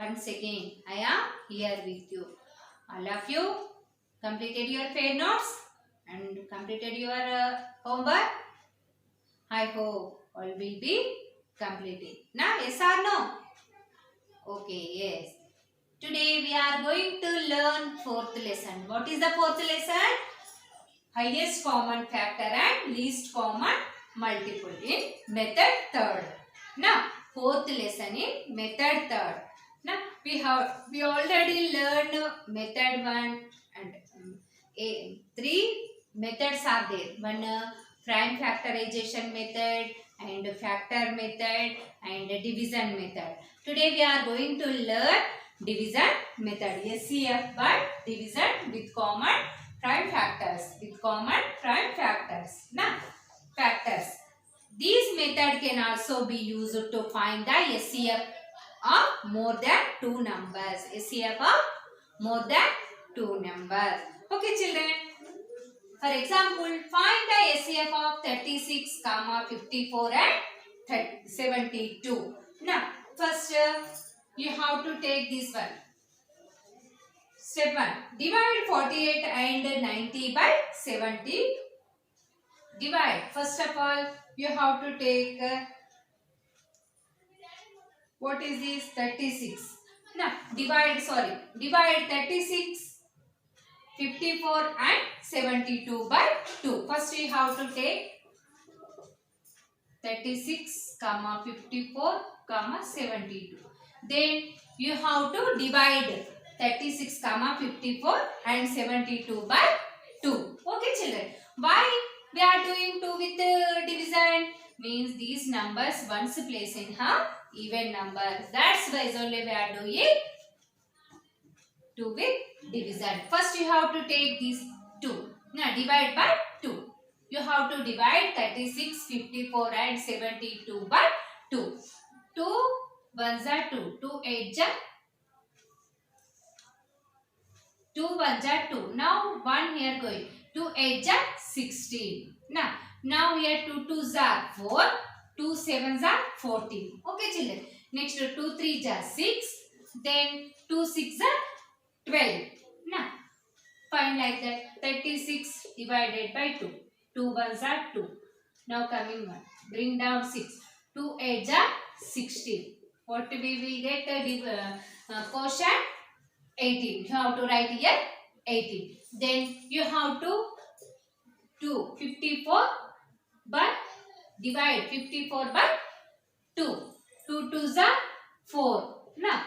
once again I am here with you. All of you completed your fair notes and completed your homework. I hope all will be completed. Now, yes or no? Okay, yes. Today we are going to learn fourth lesson. What is the fourth lesson? Highest common factor and least common multiple in method third. Now, fourth lesson in method third. Now, we already learned method 1 and three methods are there. One prime factorization method and factor method and division method. Today we are going to learn division method. SCF but division with common prime factors. With common prime factors. Now, factors. This method can also be used to find the SCF of more than two numbers. SCF of more than two numbers. Okay, children. For example, find the SCF of 36, 54 and 72. Now, first you have to take this one. Step 1. Divide 48 and 90 by 70. Divide. First of all, you have to take what is this? 36. Now, divide 36, 54 and 72 by 2. First, you have to take 36, 54, 72. Then, you have to divide 36, 54 and 72 by 2. Okay, children. Why we are doing 2 with division? Means these numbers once placed in even numbers. That's why only we are doing 2 with division. First you have to take these 2. Now divide by 2. You have to divide 36, 54 and 72 by 2. 2 1s are 2. 2 8s are 2 1s are 2. Now 1 here going. 2 8s are 16. Now here 2 2s are 4. 2 7s are 14. Okay, children. Next 2 3s are 6. Then 2 6s are 12. Now find like that. 36 divided by 2. 2 1s are 2. Now coming 1. Bring down 6. 2 8s are 16. What we will get quotient? 18. You have to write here 18. Then you have to do 54 by divide 54 by 2. 2 2s are 4. Now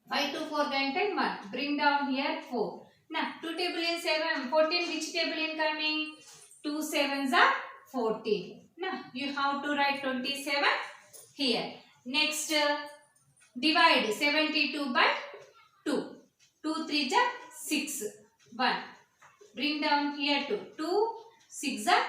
5 to 4 10 1. Bring down here 4. Now 2 table in 7 14. Which table in coming? 2 7s are 14. Now you have to write 27 here. Next divide 72 by 2. 2 3s are 6. 1. Bring down here 2. 2 6 are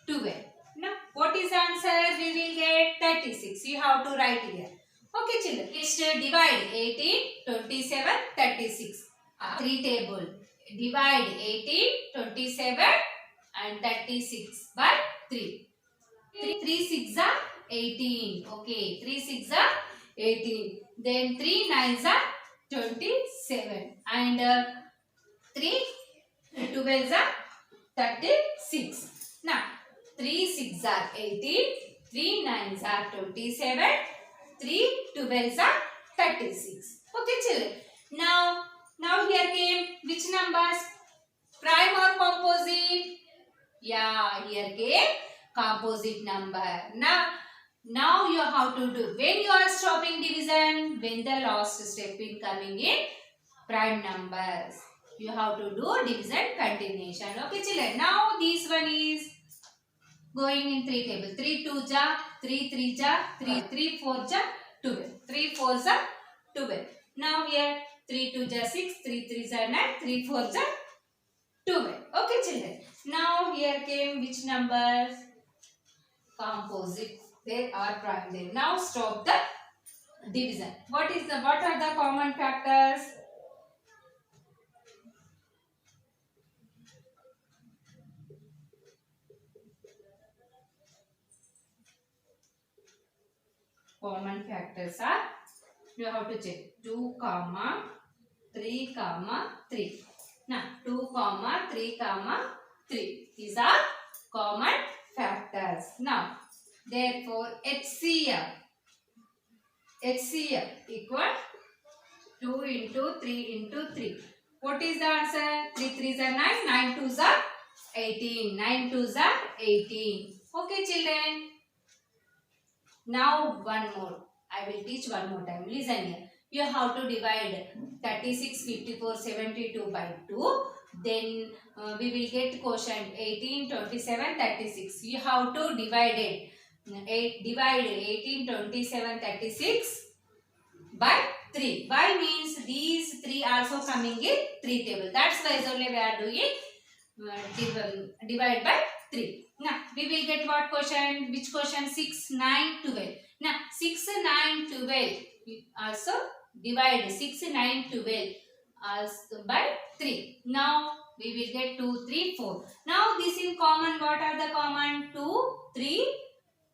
12. Now what is answer? We will get 36. You have to write here. Okay, children. Next divide 18, 27, 36. 3 table. Divide 18, 27 and 36 by 3. 3 6 are 18. Okay, 3 6 are 18. Then 3 9s are 27 and 3 12s are 36. Now 3 6s are 18. 3 9s are 27. 3 12s are 36. Okay, children. Now here came which numbers? Prime or composite? Yeah, here came composite number. Now you have to do when you are stopping division, when the last step in coming in prime numbers. You have to do division continuation. Okay, children. Now this one is going in 3 table. 3 2s are 3 3s are 3 3 4s are 12. 3 4s are 12. Now here 3 2s are 6, 3 3s are 9, 3 4s are 12. Okay, children. Now here came which numbers? Composite. There are prime there. Now stop the division. What are the common factors? Common factors are you have to check 2 comma 3 comma 3. Now 2 comma 3 comma 3. These are common factors. Now therefore HCF equal 2 into 3 into 3. What is the answer? 3 3s are 9, 9 2s are 18. 9 2s are 18. Okay children. Now one more. I will teach one more time. Listen here. You have to divide 36, 54, 72 by 2. Then we will get quotient 18, 27, 36. You have to divide it. Divide 18, 27, 36 by 3. Why means these 3 also coming in 3 table. That's why only we are doing divide by 3. Now we will get what quotient? Which quotient? 6, 9, 12. Now 6, 9, 12. We also divide 6, 9, 12 also by 3. Now we will get 2, 3, 4. Now this in common. What are the common? 2, 3.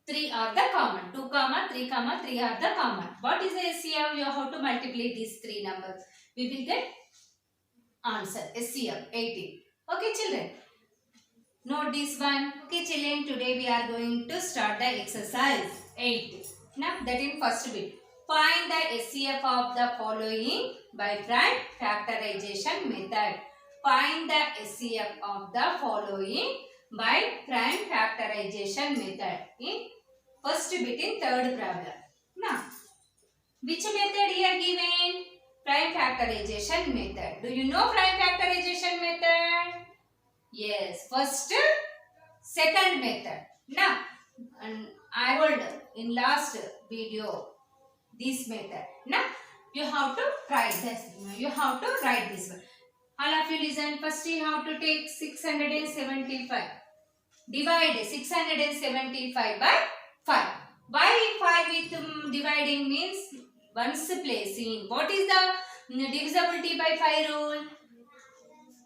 3 are the common. 2 comma 3 comma 3 are the common. What is the SCF? You have to multiply these 3 numbers. We will get answer. SCF 18. Okay children. Note this one. Okay children. Today we are going to start the exercise 8. Now that in first bit. Find the SCF of the following by prime factorization method. Find the SCF of the following by prime factorization method in first bit in third problem. Now, which method here given? Prime factorization method. Do you know prime factorization method? Yes, first, second method. Now, I told in last video this method. Now, you have to write this. You have to write this one. All of you listen. First, you have to take 675. Divide 675 by 5. Why 5 with dividing means once placing. What is the divisibility by 5 rule?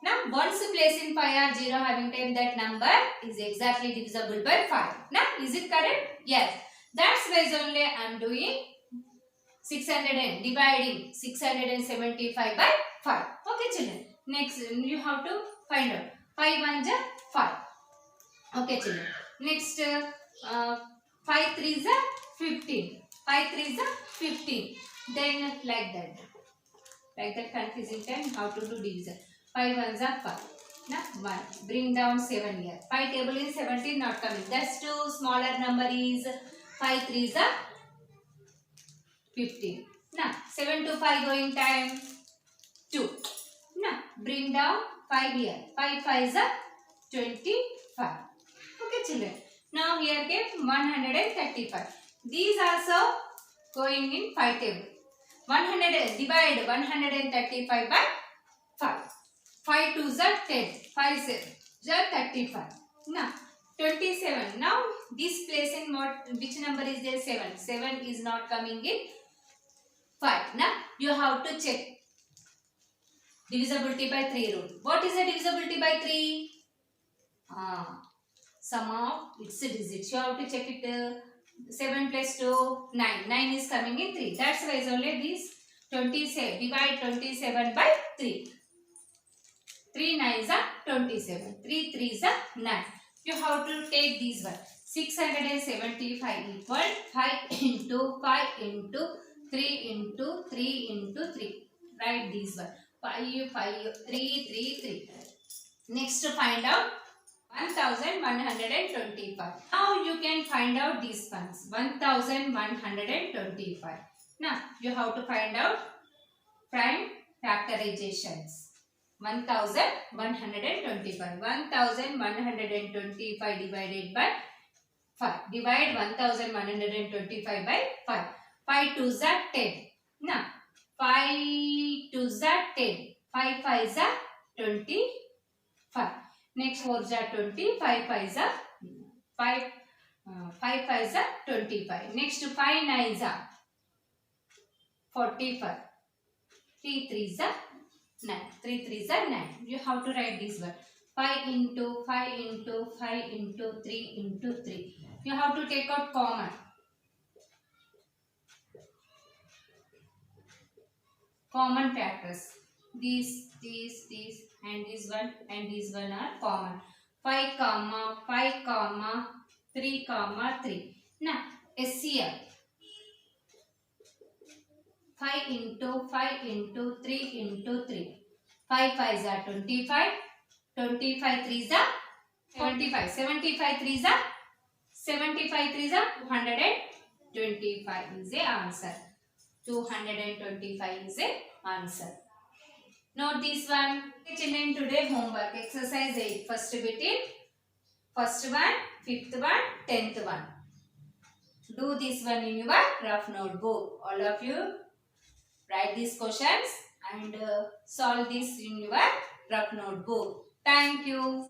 Now once placing 5 or 0 having time, that number is exactly divisible by 5. Now is it correct? Yes. That's why only I am doing 600 and dividing 675 by 5. Okay children. Next you have to find out. 5 1 5. Okay children. Next 5 3 is 15. 5 3 is 15. Then like that. Like that confusing time how to do division. 5 1 is 5. Now 1. Bring down 7 here. 5 table is 17 not coming. That's too smaller number is 5 3 is 15. Now 7 to 5 going time 2. Now bring down 5 here. 5 5 is 25. Okay children. Now here came 135. These also going in 5 table. 100 divide 135 by 5. 5 2s are 10. 5 7 are 35. Now 27. Now this place in what, which number is there? 7. 7 is not coming in 5. Now you have to check divisibility by 3 rule. What is the divisibility by 3? Sum of its digits. You have to check it. 7 plus 2, 9. 9 is coming in 3. That's why is only this 27. Divide 27 by 3. 3 9s are 27. 3 3s are 9. You have to take these one. 675 equal 5 into 5 into 3 into 3 into 3. Write these one. 5 5 3 3 3. Next to find out 1125. Now you can find out these ones. 1125. Now you have to find out prime factorizations. 1125. 1125 divided by 5. Divide 1125 by 5. 5 2s are 10. Now 5 2s are 10. 5 5s are 25. Next 4s are 20. 5 5s are 5. 5 5s are 25. Next 5 9s are 45. 3 3s are 9. 3 3s are 9. You have to write this one. 5 into 5 into 5 into 3 into 3. You have to take out common. common factors. These and this one are common. 5 comma 5 comma 3 comma 3. Now SCF 5 into 5 into 3 into 3. 5 5s are 25. 25 3s are 75. 75 3s are 75 3s are 225 is a answer. 225 is a answer. Note this one. Children, today homework exercise 8. First bit in first one, fifth one, 10th one. Do this one in your rough notebook. All of you write these questions and solve this in your rough notebook. Thank you.